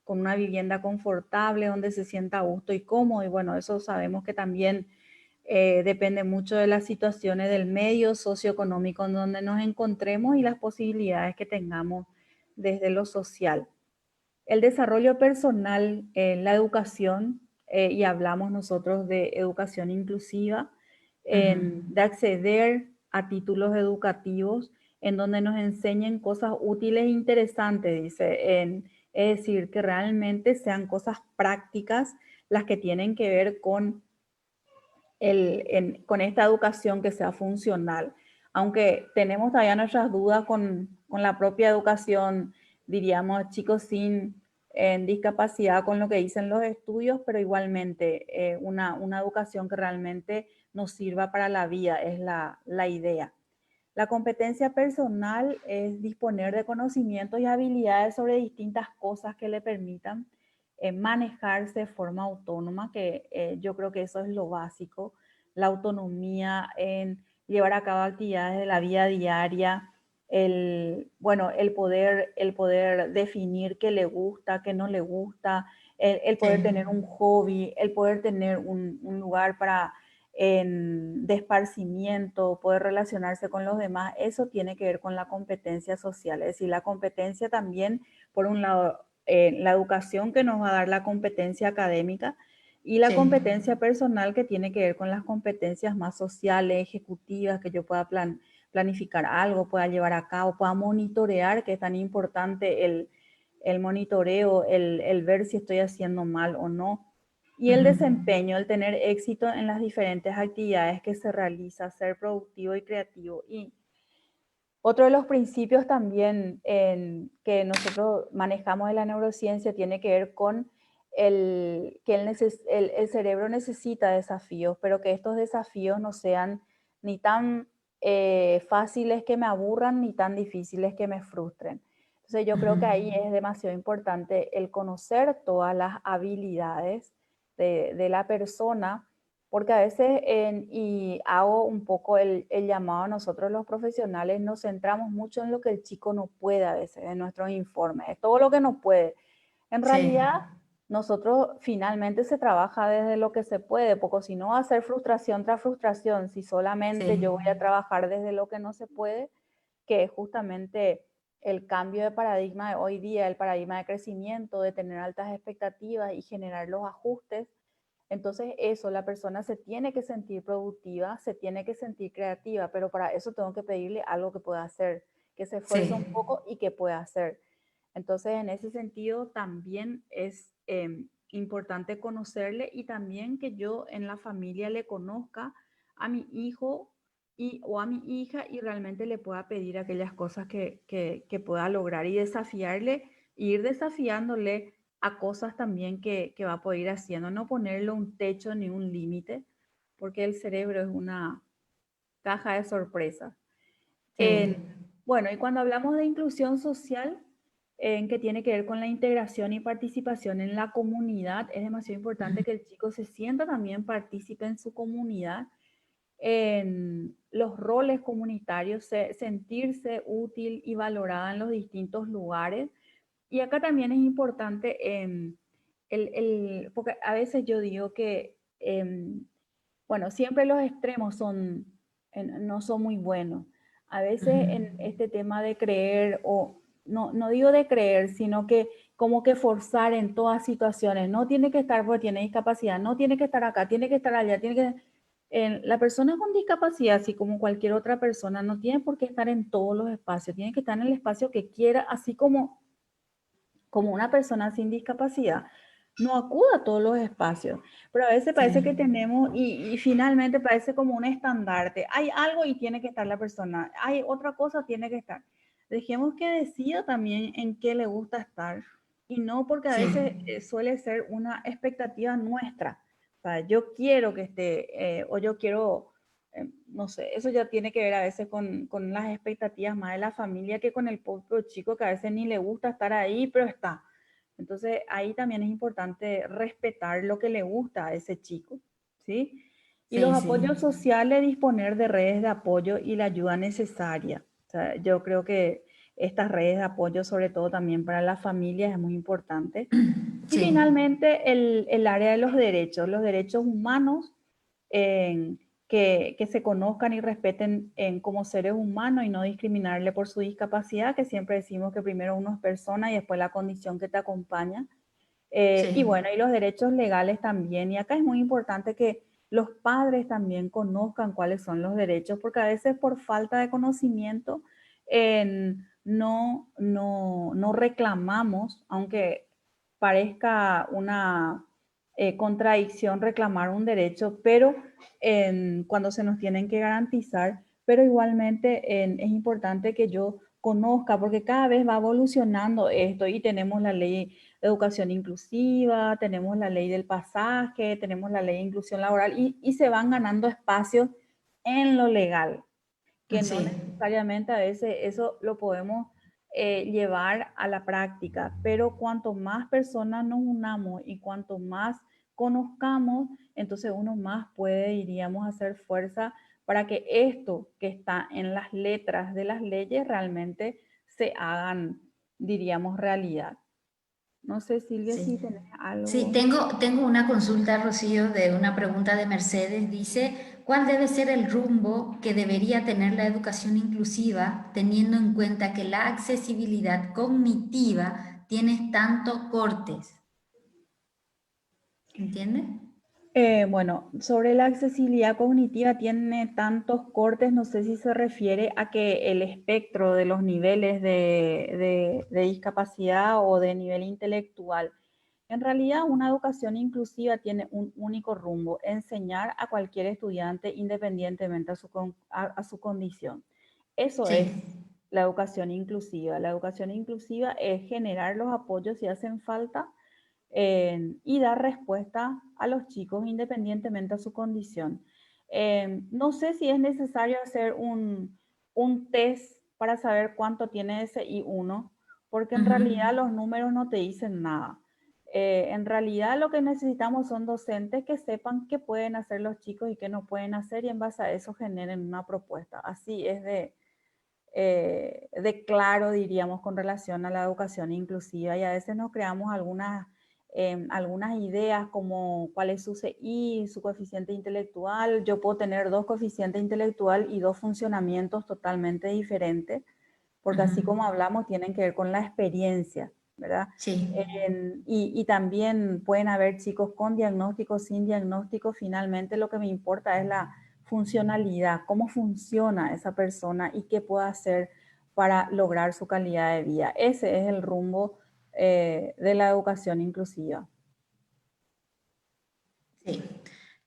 con una vivienda confortable, donde se sienta a gusto y cómodo, y bueno, eso sabemos que también depende mucho de las situaciones del medio socioeconómico en donde nos encontremos y las posibilidades que tengamos desde lo social. El desarrollo personal, la educación, y hablamos nosotros de educación inclusiva, ujú, de acceder a títulos educativos en donde nos enseñen cosas útiles e interesantes, dice, es decir, que realmente sean cosas prácticas las que tienen que ver con esta educación que sea funcional. Aunque tenemos todavía nuestras dudas con la propia educación, diríamos, chicos sin discapacidad con lo que dicen los estudios, pero igualmente una educación que realmente nos sirva para la vida es la idea. La competencia personal es disponer de conocimientos y habilidades sobre distintas cosas que le permitan manejarse de forma autónoma, que yo creo que eso es lo básico, la autonomía en llevar a cabo actividades de la vida diaria, bueno, el poder definir qué le gusta, qué no le gusta, el sí, poder tener un hobby, el poder tener un lugar para de esparcimiento, poder relacionarse con los demás, eso tiene que ver con la competencia social. Es decir, la competencia también, por un lado, la educación que nos va a dar la competencia académica y la sí. competencia personal que tiene que ver con las competencias más sociales, ejecutivas, que yo pueda planificar algo, pueda llevar a cabo, pueda monitorear, que es tan importante el monitoreo, el ver si estoy haciendo mal o no. y el desempeño, el tener éxito en las diferentes actividades que se realiza, ser productivo y creativo. Y otro de los principios también que nosotros manejamos en la neurociencia tiene que ver con que el cerebro necesita desafíos, pero que estos desafíos no sean ni tan fáciles que me aburran, ni tan difíciles que me frustren. Entonces yo creo que ahí es demasiado importante el conocer todas las habilidades de la persona, porque a veces, y hago un poco el llamado a nosotros los profesionales, nos centramos mucho en lo que el chico no puede a veces, en nuestros informes, todo lo que no puede. En realidad, nosotros finalmente se trabaja desde lo que se puede, porque si no va a ser frustración tras frustración, si solamente yo voy a trabajar desde lo que no se puede, que es justamente el cambio de paradigma de hoy día, el paradigma de crecimiento, de tener altas expectativas y generar los ajustes. Entonces eso, la persona se tiene que sentir productiva, se tiene que sentir creativa, pero para eso tengo que pedirle algo que pueda hacer, que se esfuerce un poco y que pueda hacer. Entonces en ese sentido también es importante conocerle y también que yo en la familia le conozca a mi hijo o a mi hija y realmente le pueda pedir aquellas cosas que pueda lograr y desafiarle, ir desafiándole a cosas también que va a poder ir haciendo, no ponerle un techo ni un límite, porque el cerebro es una caja de sorpresas. Bueno, y cuando hablamos de inclusión social, en que tiene que ver con la integración y participación en la comunidad, es demasiado importante que el chico se sienta también partícipe en su comunidad, en los roles comunitarios, sentirse útil y valorada en los distintos lugares. Y acá también es importante, porque a veces yo digo que, bueno, siempre los extremos no son muy buenos. A veces en este tema de creer, o no digo de creer, sino que como que forzar en todas situaciones, no tiene que estar porque tiene discapacidad, no tiene que estar acá, tiene que estar allá, tiene que... la persona con discapacidad, así como cualquier otra persona, no tiene por qué estar en todos los espacios, tiene que estar en el espacio que quiera, así como una persona sin discapacidad no acuda a todos los espacios, pero a veces parece que tenemos, y finalmente parece como un estandarte, hay algo y tiene que estar la persona, hay otra cosa, tiene que estar. Dejemos que decida también en qué le gusta estar, y no porque a veces suele ser una expectativa nuestra, o sea, yo quiero que esté, o yo quiero, no sé, eso ya tiene que ver a veces con las expectativas más de la familia que con el propio chico que a veces ni le gusta estar ahí, pero está. Entonces ahí también es importante respetar lo que le gusta a ese chico, ¿sí? Y los apoyos sociales, disponer de redes de apoyo y la ayuda necesaria. O sea, yo creo que estas redes de apoyo, sobre todo también para las familias, es muy importante. Y finalmente el área de los derechos humanos, que se conozcan y respeten como seres humanos y no discriminarle por su discapacidad, que siempre decimos que primero uno es persona y después la condición que te acompaña. Y bueno, y los derechos legales también. Y acá es muy importante que los padres también conozcan cuáles son los derechos, porque a veces por falta de conocimiento no reclamamos, aunque parezca una contradicción reclamar un derecho, pero cuando se nos tienen que garantizar, pero igualmente es importante que yo conozca, porque cada vez va evolucionando esto y tenemos la ley de educación inclusiva, tenemos la ley del pasaje, tenemos la ley de inclusión laboral y se van ganando espacios en lo legal, que no necesariamente a veces eso lo podemos llevar a la práctica, pero cuanto más personas nos unamos y cuanto más conozcamos, entonces uno más puede, iríamos, hacer fuerza para que esto que está en las letras de las leyes realmente se hagan, diríamos, realidad. No sé, Silvia, si tenés Sí, algo. tengo una consulta, Rocío, de una pregunta de Mercedes. Dice, ¿cuál debe ser el rumbo que debería tener la educación inclusiva teniendo en cuenta que la accesibilidad cognitiva tiene tantos cortes? ¿Entiendes? Bueno, sobre la accesibilidad cognitiva tiene tantos cortes, no sé si se refiere a que el espectro de los niveles de discapacidad o de nivel intelectual En realidad, una educación inclusiva tiene un único rumbo: enseñar a cualquier estudiante independientemente a su condición. Eso es Sí, la educación inclusiva. La educación inclusiva es generar los apoyos si hacen falta y dar respuesta a los chicos independientemente a su condición. No sé si es necesario hacer un test para saber cuánto tiene ese I1, porque en ujú, realidad los números no te dicen nada. En realidad lo que necesitamos son docentes que sepan qué pueden hacer los chicos y qué no pueden hacer, y en base a eso generen una propuesta. Así es de claro, diríamos, con relación a la educación inclusiva. Y a veces nos creamos algunas ideas como cuál es su CI, su coeficiente intelectual. Yo puedo tener dos coeficientes intelectual y dos funcionamientos totalmente diferentes, porque ujú. así como hablamos, tienen que ver con la experiencia, ¿verdad? Sí, Y también pueden haber chicos con diagnóstico, sin diagnóstico. Finalmente lo que me importa es la funcionalidad, cómo funciona esa persona y qué puede hacer para lograr su calidad de vida. Ese es el rumbo de la educación inclusiva. sí.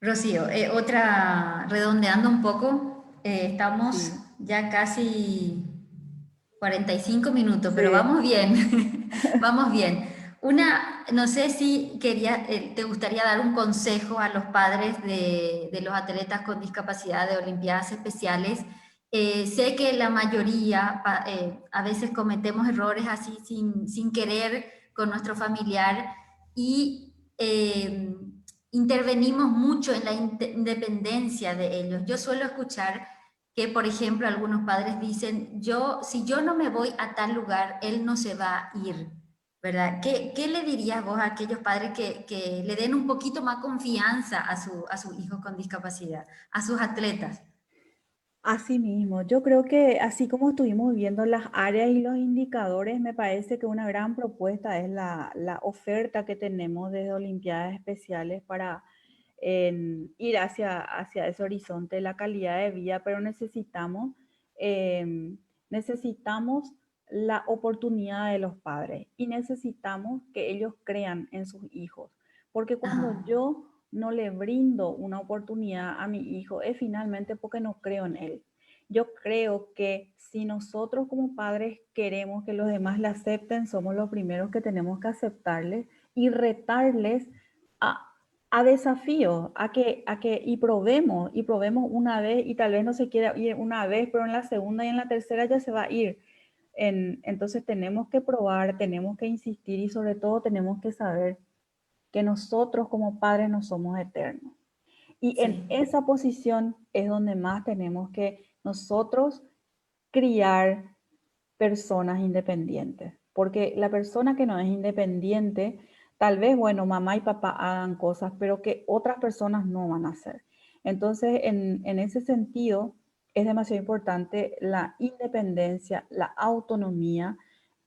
Rocío, otra, redondeando un poco, estamos Sí, ya casi 45 minutos, pero sí. vamos bien, vamos bien. Una, no sé si quería, te gustaría dar un consejo a los padres de los atletas con discapacidad de Olimpiadas Especiales. Sé que la mayoría a veces cometemos errores así sin querer con nuestro familiar y intervenimos mucho en la independencia de ellos. Yo suelo escuchar que, por ejemplo, algunos padres dicen, si yo no me voy a tal lugar, él no se va a ir, ¿verdad? ¿Qué le dirías vos a aquellos padres que le den un poquito más confianza a su hijo con discapacidad, a sus atletas? Así mismo, yo creo que así como estuvimos viendo las áreas y los indicadores, me parece que una gran propuesta es la oferta que tenemos desde Olimpiadas Especiales para ir hacia ese horizonte de la calidad de vida, pero necesitamos la oportunidad de los padres y necesitamos que ellos crean en sus hijos, porque cuando Ajá, yo no le brindo una oportunidad a mi hijo, es finalmente porque no creo en él. Yo creo que si nosotros como padres queremos que los demás le acepten, somos los primeros que tenemos que aceptarles y retarles a, a desafíos, y probemos una vez, y tal vez no se quiera ir una vez, pero en la segunda y en la tercera ya se va a ir. Entonces tenemos que probar, tenemos que insistir y sobre todo tenemos que saber que nosotros como padres no somos eternos. Y en sí, esa posición es donde más tenemos que nosotros criar personas independientes. Porque la persona que no es independiente, tal vez, bueno, mamá y papá hagan cosas, pero que otras personas no van a hacer. Entonces, en ese sentido, es demasiado importante la independencia, la autonomía,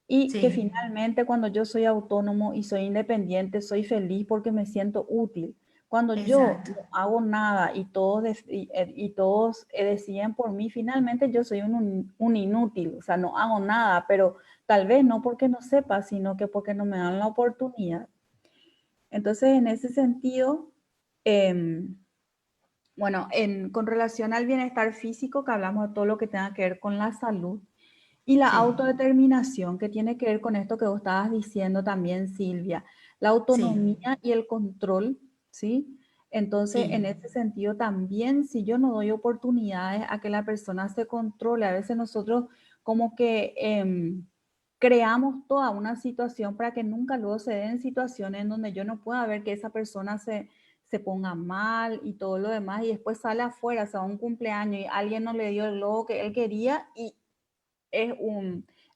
y que sí, finalmente cuando yo soy autónomo y soy independiente, soy feliz porque me siento útil. Cuando yo exacto. no hago nada y todos deciden por mí, finalmente yo soy un inútil, o sea, no hago nada, pero tal vez no porque no sepa, sino que porque no me dan la oportunidad. Entonces, en ese sentido, em, bueno, con relación al bienestar físico, que hablamos de todo lo que tenga que ver con la salud, y la Sí, autodeterminación, que tiene que ver con esto que vos estabas diciendo también, Silvia, la sí, autonomía y el control, ¿sí? Entonces, en sí, ese sentido también, si yo no doy oportunidades a que la persona se controle, a veces nosotros como que creamos toda una situación para que nunca luego se den situaciones en donde yo no pueda ver que esa persona se ponga mal y todo lo demás, y después sale afuera, o sea, a un cumpleaños y alguien no le dio el globo que él quería y es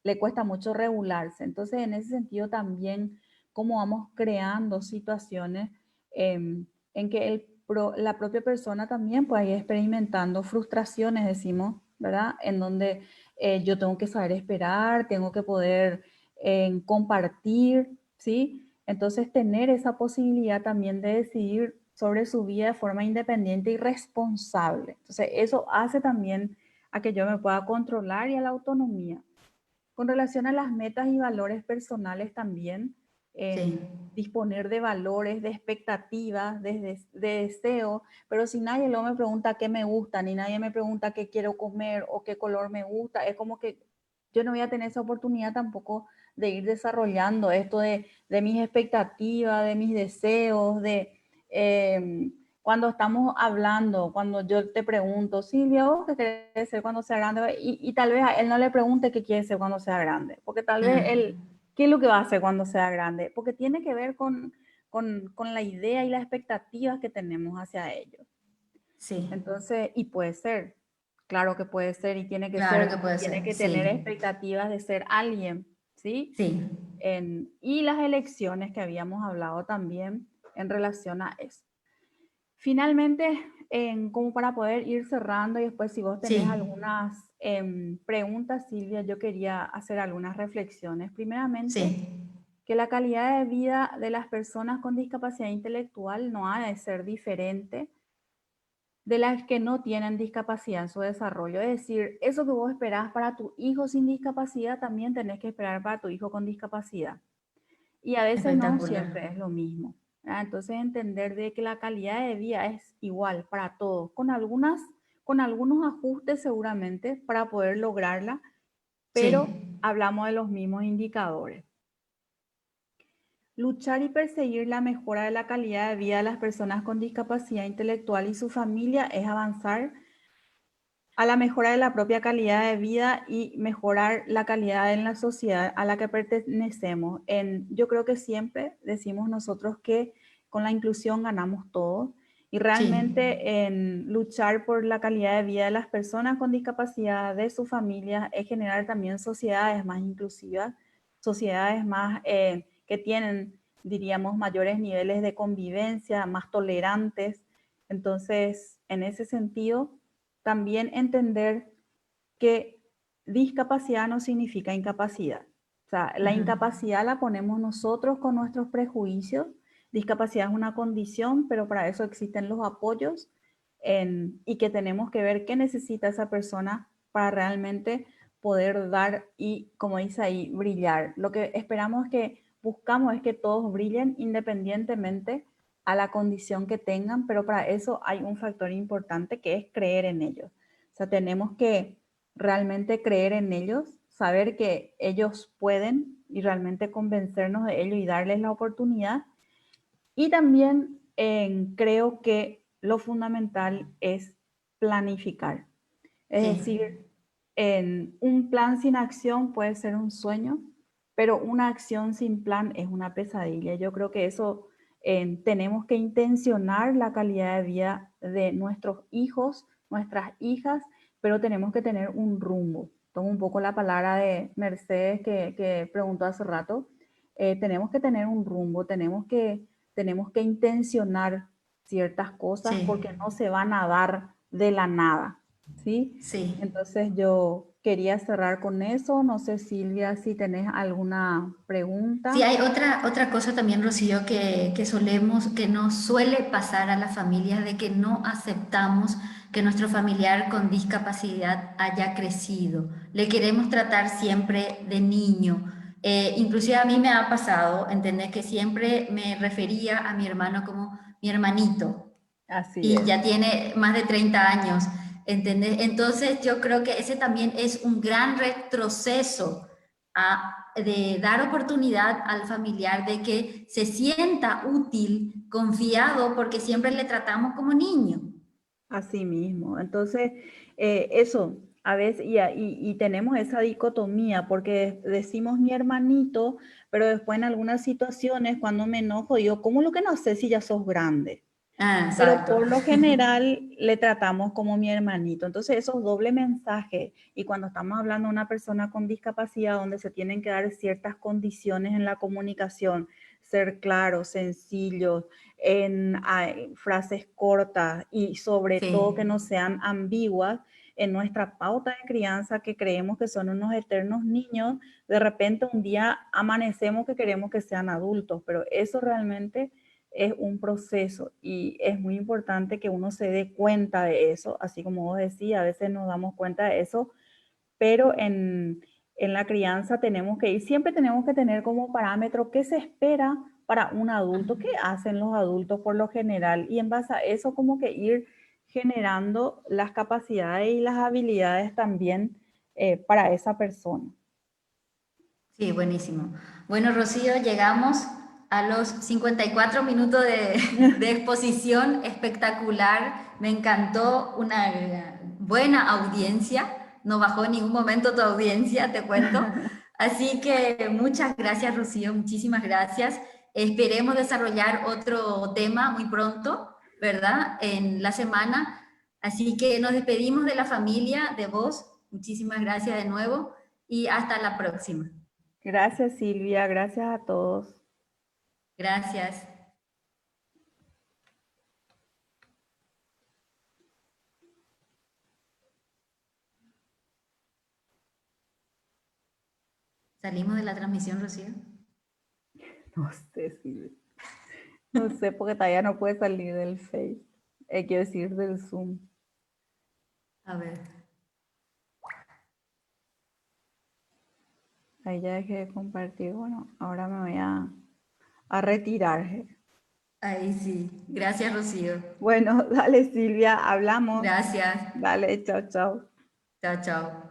le cuesta mucho regularse. Entonces, en ese sentido también, cómo vamos creando situaciones en que la propia persona también pueda ir experimentando frustraciones, decimos, ¿verdad? En donde yo tengo que saber esperar, tengo que poder compartir, ¿sí? Entonces, tener esa posibilidad también de decidir sobre su vida de forma independiente y responsable. Entonces, eso hace también a que yo me pueda controlar y a la autonomía. Con relación a las metas y valores personales también, sí, disponer de valores, de expectativas, de deseo, pero si nadie luego me pregunta qué me gusta, ni nadie me pregunta qué quiero comer o qué color me gusta, es como que yo no voy a tener esa oportunidad tampoco de ir desarrollando esto de mis expectativas, de mis deseos, cuando estamos hablando, cuando yo te pregunto, Silvia, ¿vos qué querés ser cuando sea grande? Y tal vez a él no le pregunte qué quiere ser cuando sea grande, porque tal vez ah, él, ¿qué es lo que va a hacer cuando sea grande? Porque tiene que ver con la idea y las expectativas que tenemos hacia ellos. sí, Entonces, y puede ser, claro que puede ser y tiene que claro que ser, puede tiene ser, que tener sí, expectativas de ser alguien, ¿sí? sí, Y las elecciones que habíamos hablado también en relación a eso. Finalmente, como para poder ir cerrando y después si vos tenés sí, algunas preguntas, Silvia, yo quería hacer algunas reflexiones. Primeramente, sí, que la calidad de vida de las personas con discapacidad intelectual no ha de ser diferente de las que no tienen discapacidad en su desarrollo. Es decir, eso que vos esperás para tu hijo sin discapacidad, también tenés que esperar para tu hijo con discapacidad. Y a veces no espectacular. siempre es lo mismo, ¿verdad? Entonces entender de que la calidad de vida es igual para todos, con algunos ajustes seguramente para poder lograrla, pero Sí, hablamos de los mismos indicadores. Luchar y perseguir la mejora de la calidad de vida de las personas con discapacidad intelectual y su familia es avanzar a la mejora de la propia calidad de vida y mejorar la calidad en la sociedad a la que pertenecemos. Yo creo que siempre decimos nosotros que con la inclusión ganamos todos y sí, realmente en luchar por la calidad de vida de las personas con discapacidad, de sus familias, es generar también sociedades más inclusivas, sociedades más que tienen, diríamos, mayores niveles de convivencia, más tolerantes. Entonces, en ese sentido, también entender que discapacidad no significa incapacidad. O sea, la ujú, incapacidad la ponemos nosotros con nuestros prejuicios. Discapacidad es una condición, pero para eso existen los apoyos y que tenemos que ver qué necesita esa persona para realmente poder dar y, como dice ahí, brillar. Lo que esperamos que buscamos es que todos brillen independientemente a la condición que tengan, pero para eso hay un factor importante que es creer en ellos. O sea, tenemos que realmente creer en ellos, saber que ellos pueden y realmente convencernos de ello y darles la oportunidad. Y también creo que lo fundamental es planificar. Es sí, decir, en un plan sin acción puede ser un sueño, pero una acción sin plan es una pesadilla. Yo creo que eso tenemos que intencionar la calidad de vida de nuestros hijos, nuestras hijas, pero tenemos que tener un rumbo. Tomo un poco la palabra de Mercedes que preguntó hace rato. Tenemos que tener un rumbo, tenemos que intencionar ciertas cosas sí, porque no se van a dar de la nada, ¿sí? sí. Entonces yo quería cerrar con eso. No sé, Silvia, si tenés alguna Sí, pregunta. hay otra cosa también, Rocío, que solemos, que nos suele pasar a las familias, de que no aceptamos que nuestro familiar con discapacidad haya crecido. Le queremos tratar siempre de niño. Inclusive a mí me ha pasado, entender que siempre me refería a mi hermano como mi hermanito Así y es. ya tiene más de 30 años, ¿entendés? Entonces yo creo que ese también es un gran retroceso de dar oportunidad al familiar de que se sienta útil, confiado, porque siempre le tratamos como niño. Así mismo. Entonces, eso, a veces, y tenemos esa dicotomía, porque decimos mi hermanito, pero después en algunas situaciones, cuando me enojo, digo, ¿cómo lo que no sé si ya sos grande? Ah, Pero exacto. por lo general le tratamos como mi hermanito. Entonces, eso es doble mensaje. Y cuando estamos hablando de una persona con discapacidad, donde se tienen que dar ciertas condiciones en la comunicación, ser claros, sencillos, frases cortas y sobre todo que Sí, no sean ambiguas, en nuestra pauta de crianza, que creemos que son unos eternos niños, de repente un día amanecemos que queremos que sean adultos, pero eso realmente es un proceso y es muy importante que uno se dé cuenta de eso, así como vos decías, a veces nos damos cuenta de eso, pero en la crianza tenemos que ir, siempre tenemos que tener como parámetro qué se espera para un adulto, qué hacen los adultos por lo general, y en base a eso como que ir generando las capacidades y las habilidades también para esa persona. Sí, buenísimo. Bueno, Rocío, llegamos a los 54 minutos de exposición espectacular. Me encantó, una buena audiencia. No bajó en ningún momento tu audiencia, te cuento. Así que muchas gracias, Rocío, muchísimas gracias. Esperemos desarrollar otro tema muy pronto, ¿verdad? En la semana. Así que nos despedimos de la familia, de vos. Muchísimas gracias de nuevo y hasta la próxima. Gracias, Silvia, gracias a todos. Gracias. ¿Salimos de la transmisión, Rocío? No sé, Silvia. No sé, porque todavía no puede salir del Face. Quiero decir, del Zoom. A ver. Ahí ya dejé de compartir. Bueno, ahora me voy a retirar. Ahí sí. Gracias, Rocío. Bueno, dale, Silvia, hablamos. Gracias. Dale, chao, chao. Chao, chao.